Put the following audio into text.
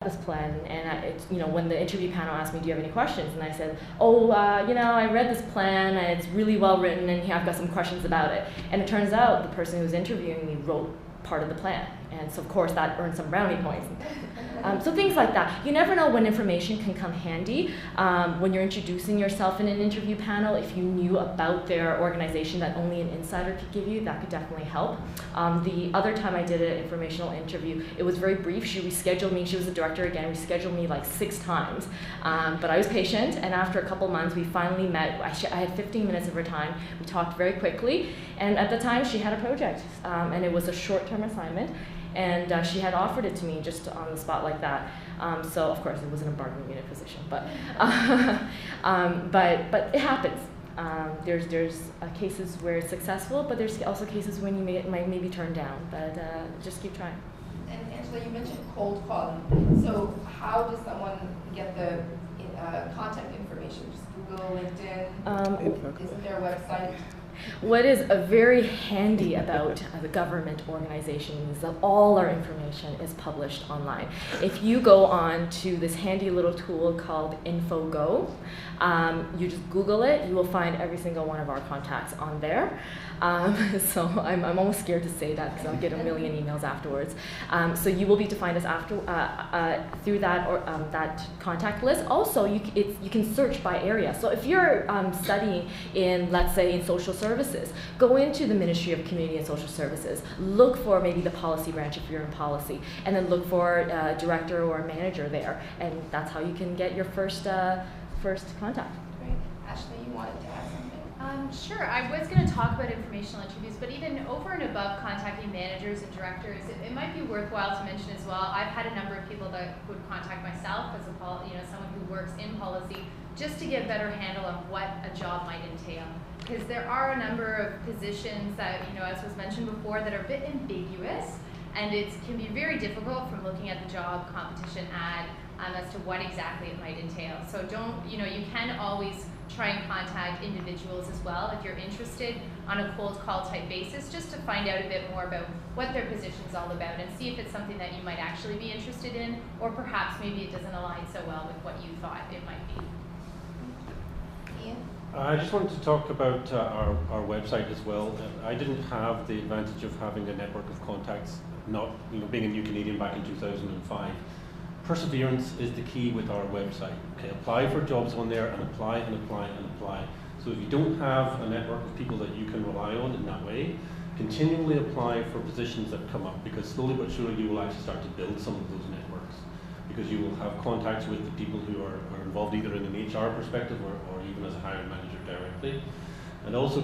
this plan, and when the interview panel asked me, do you have any questions? And I said, oh, I read this plan, and it's really well written, and here I've got some questions about it. And it turns out the person who was interviewing me wrote part of the plan. And so of course that earned some brownie points. So things like that. You never know when information can come handy. When you're introducing yourself in an interview panel, if you knew about their organization that only an insider could give you, that could definitely help. The other time I did an informational interview, it was very brief. She rescheduled me. She was the director again, rescheduled me like 6 times. But I was patient, and after a couple months, we finally met. I had 15 minutes of her time. We talked very quickly, and at the time, she had a project, and it was a short-term assignment. And she had offered it to me just on the spot like that. So of course it wasn't a bargaining unit position, but it happens. There's cases where it's successful, but there's also cases when you might maybe turn down. But just keep trying. And Angela, you mentioned cold calling. So how does someone get the contact information? Just Google, LinkedIn. Isn't there a website? What is very handy about the government organization is that all our information is published online. If you go on to this handy little tool called InfoGo, you just Google it, you will find every single one of our contacts on there. So I'm almost scared to say that because I'll get a million emails afterwards. So you will be able to find us through that contact list. Also, you can search by area. So if you're studying in, let's say, in social services, go into the Ministry of Community and Social Services. Look for maybe the policy branch if you're in policy, and then look for a director or a manager there. And that's how you can get your first contact. Great. Ashley, you wanted to add something? Sure. I was going to talk about informational interviews, but even over and above contacting managers and directors, it might be worthwhile to mention as well. I've had a number of people that would contact myself as someone who works in policy, just to get a better handle on what a job might entail. Because there are a number of positions that, as was mentioned before, that are a bit ambiguous, and it can be very difficult from looking at the job competition ad as to what exactly it might entail. So you can always try and contact individuals as well if you're interested on a cold call type basis, just to find out a bit more about what their position's all about and see if it's something that you might actually be interested in, or perhaps maybe it doesn't align so well with what you thought it might be. Ian? I just wanted to talk about our website as well. I didn't have the advantage of having a network of contacts, not being a new Canadian back in 2005. Perseverance is the key with our website. Okay, apply for jobs on there and apply and apply and apply. So if you don't have a network of people that you can rely on in that way, continually apply for positions that come up, because slowly but surely you will actually start to build some of those networks, because you will have contacts with the people who are involved either in an HR perspective or even as a hiring manager directly. And also